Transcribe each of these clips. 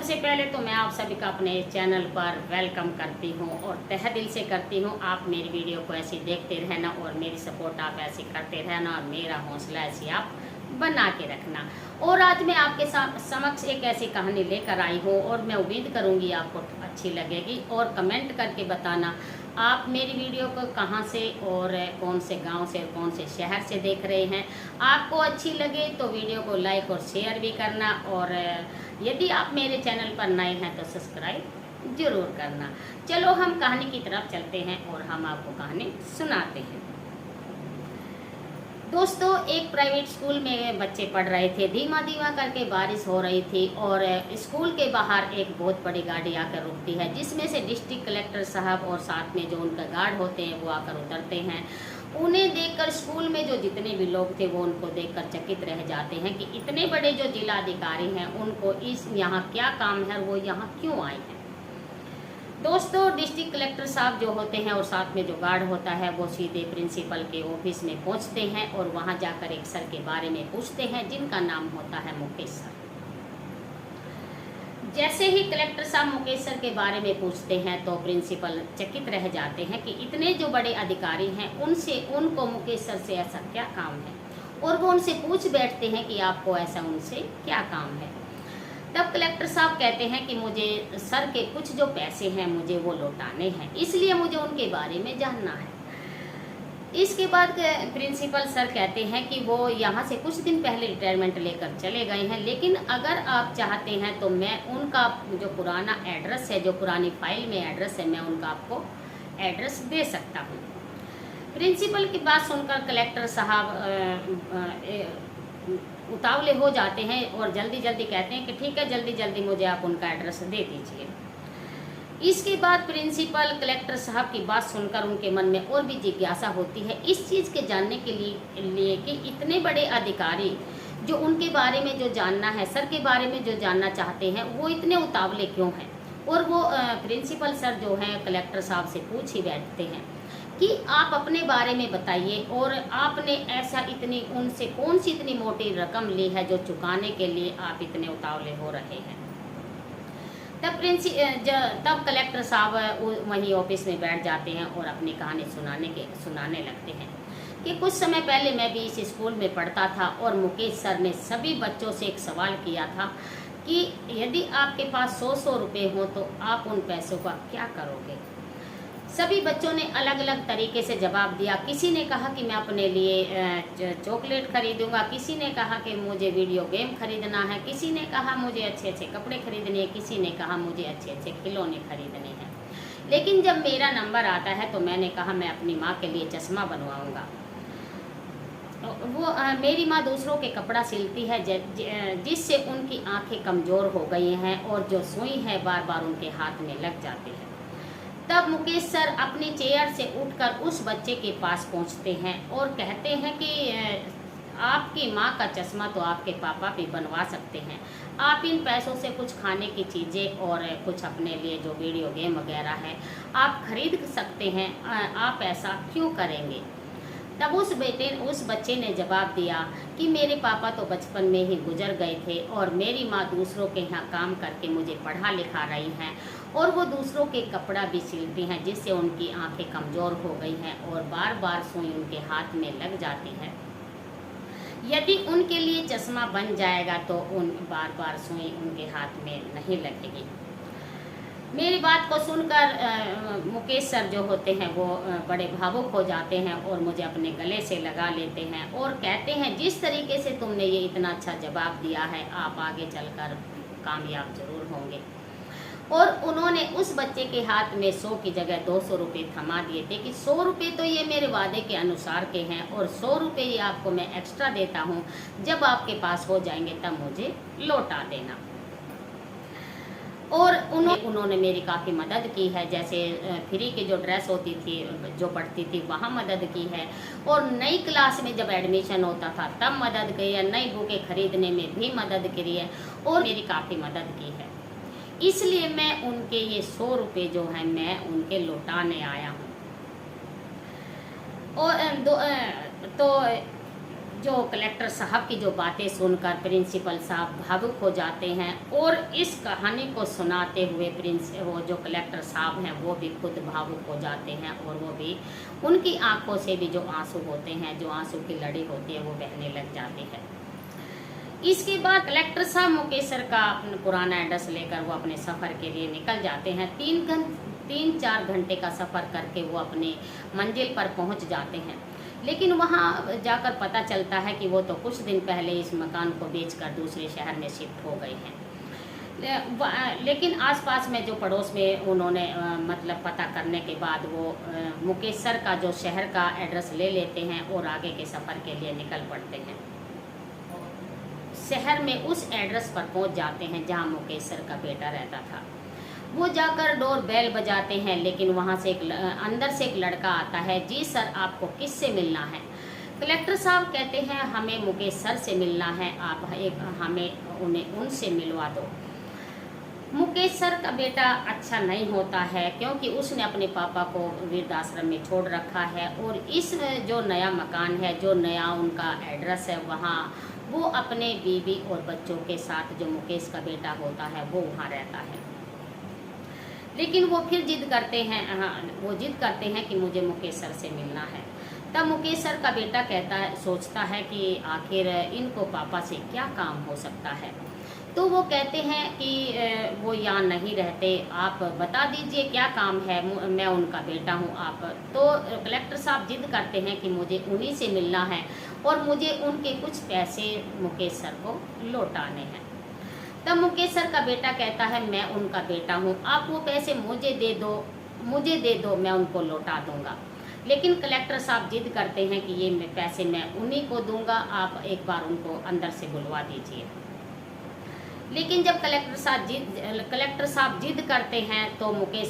सबसे पहले तो मैं आप सभी का अपने चैनल पर वेलकम करती हूँ और तहे दिल से करती हूँ आप मेरी वीडियो को ऐसे देखते रहना और मेरी सपोर्ट आप ऐसे करते रहना और मेरा हौसला ऐसे आप बना के रखना। और आज मैं आपके समक्ष एक ऐसी कहानी लेकर आई हूँ और मैं उम्मीद करूँगी आपको अच्छी लगेगी। और कमेंट करके बताना आप मेरी वीडियो को कहाँ से और कौन से गांव से और कौन से शहर से देख रहे हैं। आपको अच्छी लगे तो वीडियो को लाइक और शेयर भी करना, और यदि आप मेरे चैनल पर नए हैं तो सब्सक्राइब जरूर करना। चलो हम कहानी की तरफ चलते हैं और हम आपको कहानी सुनाते हैं। दोस्तों, एक प्राइवेट स्कूल में बच्चे पढ़ रहे थे। धीमा धीमा करके बारिश हो रही थी और स्कूल के बाहर एक बहुत बड़ी गाड़ी आकर रुकती है, जिसमें से डिस्ट्रिक्ट कलेक्टर साहब और साथ में जो उनका गार्ड होते हैं वो आकर उतरते हैं। उन्हें देखकर स्कूल में जो जितने भी लोग थे वो उनको देखकर चकित रह जाते हैं कि इतने बड़े जो जिला अधिकारी हैं उनको इस यहाँ क्या काम है और वो यहाँ क्यों आए हैं। दोस्तों, डिस्ट्रिक्ट कलेक्टर साहब जो होते हैं और साथ में जो गार्ड होता है वो सीधे प्रिंसिपल के ऑफिस में पहुंचते हैं और वहां जाकर एक सर के बारे में पूछते हैं जिनका नाम होता है मुकेश सर। जैसे ही कलेक्टर साहब मुकेश सर के बारे में पूछते हैं तो प्रिंसिपल चकित रह जाते हैं कि इतने जो बड़े अधिकारी हैं उनसे उनको मुकेश सर से ऐसा क्या काम है, और वो उनसे पूछ बैठते हैं कि आपको ऐसा उनसे क्या काम है। तब कलेक्टर साहब कहते हैं कि मुझे सर के कुछ जो पैसे हैं मुझे वो लौटाने हैं, इसलिए मुझे उनके बारे में जानना है। इसके बाद प्रिंसिपल सर कहते हैं कि वो यहाँ से कुछ दिन पहले रिटायरमेंट लेकर चले गए हैं, लेकिन अगर आप चाहते हैं तो मैं उनका जो पुराना एड्रेस है, जो पुरानी फाइल में एड्रेस है, मैं उनका आपको एड्रेस दे सकता हूँ। प्रिंसिपल की बात सुनकर कलेक्टर साहब उतावले हो जाते हैं और जल्दी जल्दी कहते हैं कि ठीक है, जल्दी जल्दी मुझे आप उनका एड्रेस दे दीजिए। इसके बाद प्रिंसिपल कलेक्टर साहब की बात सुनकर उनके मन में और भी जिज्ञासा होती है इस चीज़ के जानने के लिए कि इतने बड़े अधिकारी जो उनके बारे में जो जानना है, सर के बारे में जो जानना चाहते हैं, वो इतने उतावले क्यों हैं। और वो प्रिंसिपल सर जो हैं कलेक्टर साहब से पूछ ही बैठते हैं कि आप अपने बारे में बताइए और आपने ऐसा इतनी उनसे कौन सी इतनी मोटी रकम ली है जो चुकाने के लिए आप इतने उतावले हो रहे हैं। तब कलेक्टर साहब वहीं ऑफिस में बैठ जाते हैं और अपनी कहानी सुनाने लगते हैं कि कुछ समय पहले मैं भी इस स्कूल में पढ़ता था और मुकेश सर ने सभी बच्चों से एक सवाल किया था कि यदि आपके पास 100 रुपये हो तो आप उन पैसों का क्या करोगे। सभी बच्चों ने अलग अलग तरीके से जवाब दिया। किसी ने कहा कि मैं अपने लिए चॉकलेट खरीदूंगा, किसी ने कहा कि मुझे वीडियो गेम खरीदना है, किसी ने कहा मुझे अच्छे अच्छे कपड़े खरीदने हैं, किसी ने कहा मुझे अच्छे अच्छे खिलौने खरीदने हैं। लेकिन जब मेरा नंबर आता है तो मैंने कहा मैं अपनी माँ के लिए चश्मा बनवाऊंगा। मेरी माँ दूसरों के कपड़ा सिलती है जिससे उनकी आंखें कमज़ोर हो गई हैं और जो सुई है बार बार उनके हाथ में लग जाती है। तब मुकेश सर अपनी चेयर से उठकर उस बच्चे के पास पहुंचते हैं और कहते हैं कि आपकी माँ का चश्मा तो आपके पापा भी बनवा सकते हैं, आप इन पैसों से कुछ खाने की चीज़ें और कुछ अपने लिए जो वीडियो गेम वगैरह है आप खरीद सकते हैं, आप ऐसा क्यों करेंगे। तब उस बच्चे ने जवाब दिया कि मेरे पापा तो बचपन में ही गुजर गए थे और मेरी माँ दूसरों के यहाँ काम करके मुझे पढ़ा लिखा रही हैं और वो दूसरों के कपड़ा भी सिलती हैं जिससे उनकी आंखें कमज़ोर हो गई हैं और बार बार सुई उनके हाथ में लग जाती है। यदि उनके लिए चश्मा बन जाएगा तो उन बार बार सुई उनके हाथ में नहीं लगेगी। मेरी बात को सुनकर मुकेश सर जो होते हैं वो बड़े भावुक हो जाते हैं और मुझे अपने गले से लगा लेते हैं और कहते हैं जिस तरीके से तुमने ये इतना अच्छा जवाब दिया है आप आगे चलकर कामयाब जरूर होंगे। और उन्होंने उस बच्चे के हाथ में 100 की जगह 200 रुपये थमा दिए थे कि 100 रुपये तो ये मेरे वादे के अनुसार के हैं और 100 रुपये ये आपको मैं एक्स्ट्रा देता हूँ, जब आपके पास हो जाएंगे तब मुझे लौटा देना। और उन्होंने मेरी काफ़ी मदद की है, जैसे फ्री की जो ड्रेस होती थी जो पढ़ती थी वहाँ मदद की है, और नई क्लास में जब एडमिशन होता था तब मदद की है, नई बुकें खरीदने में भी मदद करी है और मेरी काफ़ी मदद की है। इसलिए मैं उनके ये 100 रुपये जो हैं मैं उनके लौटाने आया हूँ। और तो जो कलेक्टर साहब की जो बातें सुनकर प्रिंसिपल साहब भावुक हो जाते हैं और इस कहानी को सुनाते हुए वो जो कलेक्टर साहब हैं वो भी खुद भावुक हो जाते हैं और वो भी उनकी आंखों से भी जो आंसू होते हैं, जो आंसू की लड़ी होती है, वो बहने लग जाती है। इसके बाद कलेक्टर साहब मुकेश सर का अपना पुराना एड्रेस लेकर वो अपने सफ़र के लिए निकल जाते हैं। 3-4 घंटे का सफ़र करके वो अपने मंजिल पर पहुंच जाते हैं। लेकिन वहां जाकर पता चलता है कि वो तो कुछ दिन पहले इस मकान को बेचकर दूसरे शहर में शिफ्ट हो गए हैं। लेकिन आसपास में जो पड़ोस में उन्होंने मतलब पता करने के बाद वो मुकेश सर का जो शहर का एड्रेस ले लेते हैं और आगे के सफ़र के लिए निकल पड़ते हैं। शहर में उस एड्रेस पर पहुंच जाते हैं जहां मुकेश सर का बेटा रहता था। वो जाकर डोर बेल बजाते हैं, लेकिन वहां से अंदर से एक लड़का आता है। जी सर, आपको किससे मिलना है? कलेक्टर साहब कहते हैं हमें मुकेश सर से मिलना है, आप हमें उन्हें उनसे मिलवा दो। मुकेश सर का बेटा अच्छा नहीं होता है क्योंकि उसने अपने पापा को वृद्धाश्रम में छोड़ रखा है और इस जो नया मकान है, जो नया उनका एड्रेस है, वहाँ वो अपने बीवी और बच्चों के साथ, जो मुकेश का बेटा होता है, वो वहाँ रहता है। लेकिन वो फिर जिद करते हैं कि मुझे मुकेश सर से मिलना है। तब मुकेश सर का बेटा सोचता है कि आखिर इनको पापा से क्या काम हो सकता है। तो वो कहते हैं कि वो यहाँ नहीं रहते, आप बता दीजिए क्या काम है, मैं उनका बेटा हूँ आप। तो कलेक्टर साहब जिद करते हैं कि मुझे उन्हीं से मिलना है और मुझे उनके कुछ पैसे मुकेश सर को लौटाने हैं। तब मुकेश सर का बेटा कहता है मैं उनका बेटा हूँ, आप वो पैसे मुझे दे दो, मैं उनको लौटा दूंगा। लेकिन कलेक्टर साहब जिद करते हैं कि ये पैसे मैं उन्हीं को दूंगा, आप एक बार उनको अंदर से बुलवा दीजिए। लेकिन जब कलेक्टर साहब जिद करते हैं तो मुकेश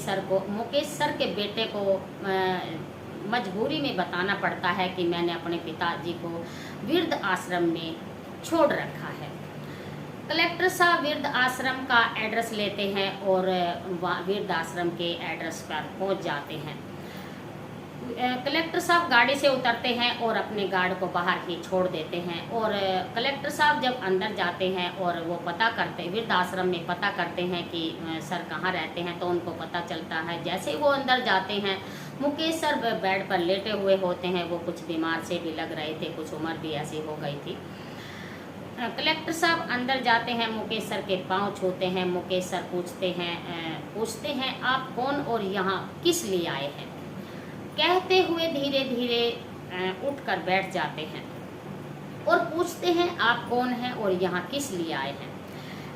सर के बेटे को मजबूरी में बताना पड़ता है कि मैंने अपने पिताजी को वृद्ध आश्रम में छोड़ रखा है। कलेक्टर साहब वृद्ध आश्रम का एड्रेस लेते हैं और वृद्ध आश्रम के एड्रेस पर पहुंच जाते हैं। कलेक्टर साहब गाड़ी से उतरते हैं और अपने गार्ड को बाहर ही छोड़ देते हैं और कलेक्टर साहब जब अंदर जाते हैं और वो वृद्ध आश्रम में पता करते हैं कि सर कहाँ रहते हैं, तो उनको पता चलता है। जैसे ही वो अंदर जाते हैं, मुकेश सर बेड पर लेटे हुए होते हैं। वो कुछ बीमार से भी लग रहे थे, कुछ उम्र भी ऐसी हो गई थी। कलेक्टर साहब अंदर जाते हैं, मुकेश सर के पाँव छूते हैं। मुकेश सर पूछते हैं आप कौन और यहाँ किस लिए आए हैं? कहते हुए धीरे धीरे उठकर बैठ जाते हैं और पूछते हैं आप कौन हैं और यहाँ किस लिए आए हैं?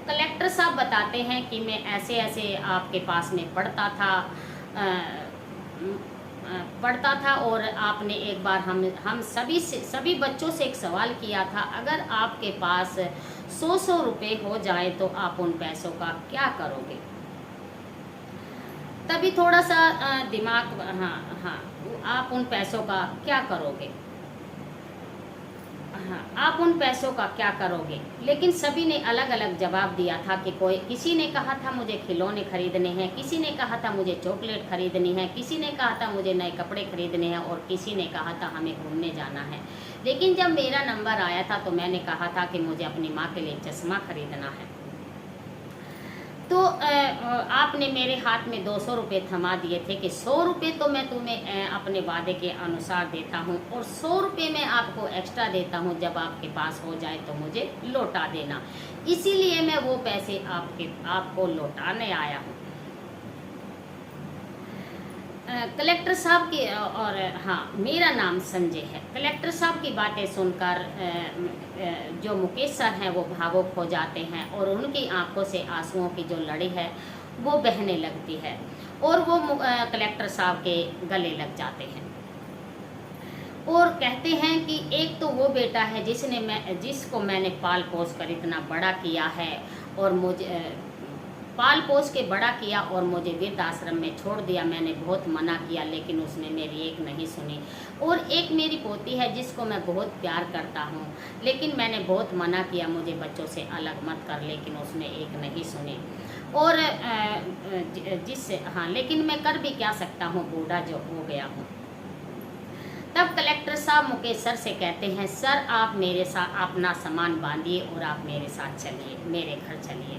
कलेक्टर साहब बताते हैं कि मैं ऐसे ऐसे आपके पास में पढ़ता था और आपने एक बार हम सभी बच्चों से एक सवाल किया था, अगर आपके पास 100 रुपये हो जाए तो आप उन पैसों का क्या करोगे? तभी थोड़ा सा दिमाग आप उन पैसों का क्या करोगे? आप उन पैसों का क्या करोगे? लेकिन सभी ने अलग अलग जवाब दिया था कि किसी ने कहा था मुझे खिलौने खरीदने हैं, किसी ने कहा था मुझे चॉकलेट खरीदनी है, किसी ने कहा था मुझे नए कपड़े खरीदने हैं और किसी ने कहा था हमें घूमने जाना है। लेकिन जब मेरा नंबर आया था तो मैंने कहा था कि मुझे अपनी माँ के लिए चश्मा खरीदना है। तो आपने मेरे हाथ में 200 रुपये थमा दिए थे कि 100 रुपये तो मैं तुम्हें अपने वादे के अनुसार देता हूँ और 100 रुपये मैं आपको एक्स्ट्रा देता हूँ, जब आपके पास हो जाए तो मुझे लौटा देना। इसीलिए मैं वो पैसे आपको लौटाने आया हूँ। कलेक्टर साहब की और मेरा नाम संजय है। कलेक्टर साहब की बातें सुनकर जो मुकेश सर हैं वो भावुक हो जाते हैं और उनकी आंखों से आंसुओं की जो लड़ी है वो बहने लगती है और वो कलेक्टर साहब के गले लग जाते हैं और कहते हैं कि एक तो वो बेटा है जिसको मैंने पाल पोस कर इतना बड़ा किया है और मुझे पाल पोस के बड़ा किया और मुझे वृद्ध आश्रम में छोड़ दिया। मैंने बहुत मना किया लेकिन उसने मेरी एक नहीं सुनी। और एक मेरी पोती है जिसको मैं बहुत प्यार करता हूँ, लेकिन मैंने बहुत मना किया मुझे बच्चों से अलग मत कर, लेकिन उसने एक नहीं सुनी। और लेकिन मैं कर भी क्या सकता हूँ, बूढ़ा जो हो गया हूँ। तब कलेक्टर साहब मुकेश सर से कहते हैं, सर आप मेरे साथ अपना सामान बांधिए और आप मेरे साथ चलिए, मेरे घर चलिए।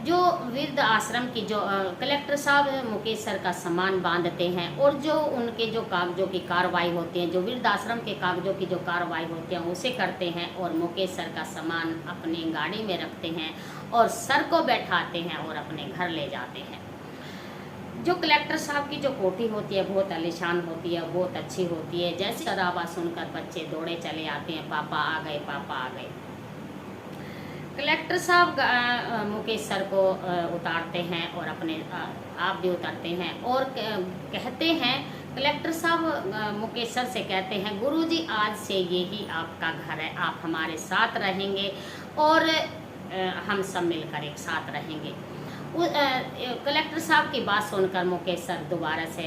जो वृद्ध आश्रम की जो कलेक्टर साहब मुकेश सर का सामान बांधते हैं और जो उनके जो कागजों की कार्रवाई होती है, जो वृद्ध आश्रम के कागजों की जो कार्रवाई होती है उसे करते हैं और मुकेश सर का सामान अपनी गाड़ी में रखते हैं और सर को बैठाते हैं और अपने घर ले जाते हैं। जो कलेक्टर साहब की जो कोठी होती है बहुत आलीशान होती है, बहुत अच्छी होती है। जैसे सर आवाज़ सुनकर बच्चे दौड़े चले आते हैं, पापा आ गए, पापा आ गए। कलेक्टर साहब मुकेश सर को उतारते हैं और अपने आप भी उतारते हैं और कहते हैं, कलेक्टर साहब मुकेश सर से कहते हैं, गुरुजी आज से यही आपका घर है, आप हमारे साथ रहेंगे और हम सब मिलकर एक साथ रहेंगे। कलेक्टर साहब की बात सुनकर मुकेश सर दोबारा से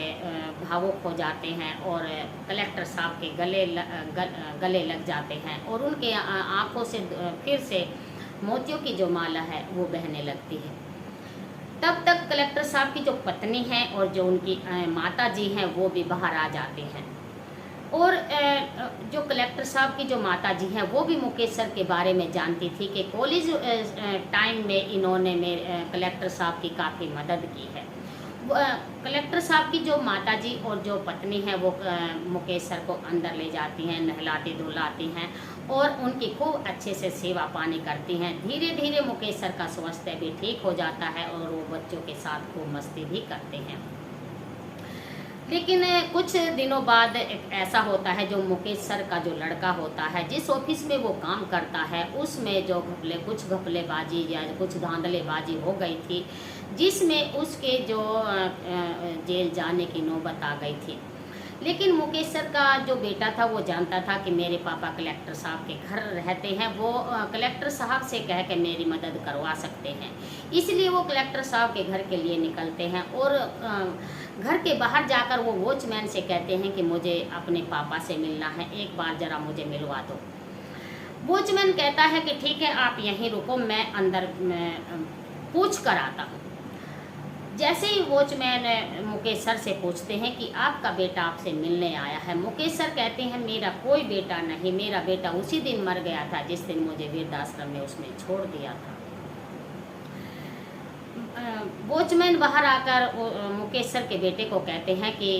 भावुक हो जाते हैं और कलेक्टर साहब के गले लग जाते हैं और उनके आंखों से फिर से मोतियों की जो माला है वो बहने लगती है। तब तक कलेक्टर साहब की जो पत्नी है और जो उनकी माता जी हैं वो भी बाहर आ जाते हैं और जो कलेक्टर साहब की जो माता जी हैं वो भी मुकेश सर के बारे में जानती थी कि कॉलेज टाइम में इन्होंने कलेक्टर साहब की काफ़ी मदद की है। कलेक्टर साहब की जो माता जी और जो पत्नी है वो मुकेश सर को अंदर ले जाती हैं, नहलाती धुलाती हैं और उनकी खूब अच्छे से सेवा पानी करती हैं। धीरे धीरे मुकेश सर का स्वास्थ्य भी ठीक हो जाता है और वो बच्चों के साथ खूब मस्ती भी करते हैं। लेकिन कुछ दिनों बाद एक ऐसा होता है, जो मुकेश सर का जो लड़का होता है, जिस ऑफिस में वो काम करता है उसमें जो कुछ घपलेबाजी या कुछ धांधलेबाजी हो गई थी, जिसमें उसके जो जेल जाने की नौबत आ गई थी। लेकिन मुकेश सर का जो बेटा था वो जानता था कि मेरे पापा कलेक्टर साहब के घर रहते हैं, वो कलेक्टर साहब से कह के मेरी मदद करवा सकते हैं। इसलिए वो कलेक्टर साहब के घर के लिए निकलते हैं और घर के बाहर जाकर वो वॉचमैन से कहते हैं कि मुझे अपने पापा से मिलना है, एक बार ज़रा मुझे मिलवा दो। वॉचमैन कहता है कि ठीक है, आप यहीं रुको, मैं अंदर पूछ कर आता हूँ। जैसे ही वॉचमैन मुकेश सर से पूछते हैं कि आपका बेटा आपसे मिलने आया है, मुकेश सर कहते हैं मेरा कोई बेटा नहीं, मेरा बेटा उसी दिन मर गया था जिस दिन मुझे वृद्धाश्रम में उसने छोड़ दिया था। वॉचमैन बाहर आकर मुकेश सर के बेटे को कहते हैं कि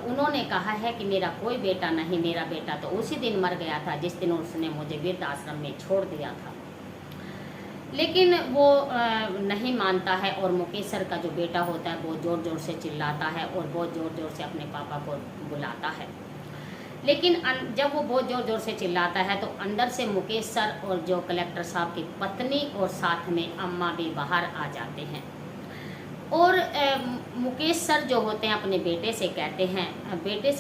उन्होंने कहा है कि मेरा कोई बेटा नहीं, मेरा बेटा तो उसी दिन मर गया था जिस दिन उसने मुझे वृद्धाश्रम में छोड़ दिया था। लेकिन वो नहीं मानता है और मुकेश सर का जो बेटा होता है बहुत ज़ोर ज़ोर से चिल्लाता है और बहुत ज़ोर ज़ोर से अपने पापा को बुलाता है। लेकिन जब वो बहुत ज़ोर ज़ोर से चिल्लाता है तो अंदर से मुकेश सर और जो कलेक्टर साहब की पत्नी और साथ में अम्मा भी बाहर आ जाते हैं और मुकेश सर जो होते हैं अपने बेटे से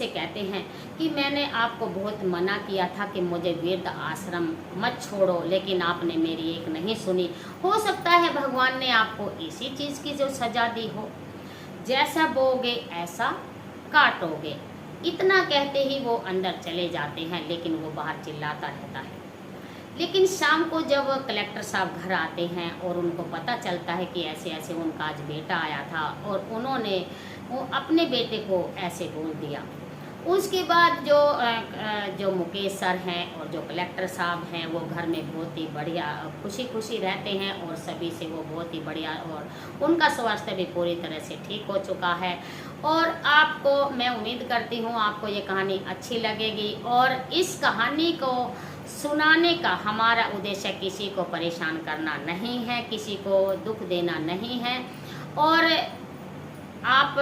कहते हैं कि मैंने आपको बहुत मना किया था कि मुझे वृद्ध आश्रम मत छोड़ो, लेकिन आपने मेरी एक नहीं सुनी। हो सकता है भगवान ने आपको इसी चीज़ की जो सज़ा दी हो, जैसा बोगे ऐसा काटोगे। इतना कहते ही वो अंदर चले जाते हैं, लेकिन वो बाहर चिल्लाता रहता है। लेकिन शाम को जब कलेक्टर साहब घर आते हैं और उनको पता चलता है कि ऐसे ऐसे उनका आज बेटा आया था और उन्होंने वो अपने बेटे को ऐसे बोल दिया, उसके बाद जो मुकेश सर हैं और जो कलेक्टर साहब हैं वो घर में बहुत ही बढ़िया खुशी खुशी रहते हैं और सभी से वो बहुत ही बढ़िया, और उनका स्वास्थ्य भी पूरी तरह से ठीक हो चुका है। और आपको मैं उम्मीद करती हूँ आपको ये कहानी अच्छी लगेगी, और इस कहानी को सुनाने का हमारा उद्देश्य किसी को परेशान करना नहीं है, किसी को दुख देना नहीं है। और आप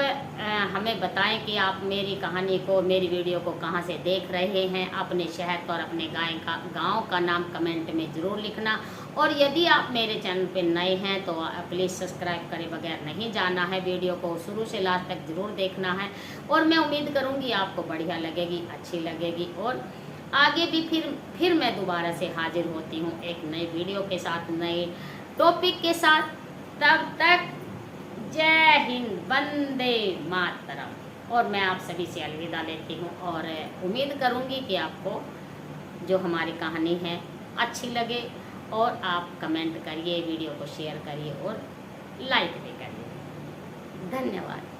हमें बताएं कि आप मेरी कहानी को, मेरी वीडियो को कहाँ से देख रहे हैं। अपने शहर और अपने गांव का नाम कमेंट में ज़रूर लिखना। और यदि आप मेरे चैनल पर नए हैं तो प्लीज़ सब्सक्राइब करे बगैर नहीं जाना है, वीडियो को शुरू से लास्ट तक ज़रूर देखना है। और मैं उम्मीद करूँगी आपको बढ़िया लगेगी, अच्छी लगेगी। और आगे भी फिर मैं दोबारा से हाजिर होती हूँ एक नई वीडियो के साथ, नए टॉपिक के साथ। तब तक जय हिंद, वंदे मातरम। और मैं आप सभी से अलविदा लेती हूँ और उम्मीद करूँगी कि आपको जो हमारी कहानी है अच्छी लगे, और आप कमेंट करिए, वीडियो को शेयर करिए और लाइक भी करिए। धन्यवाद।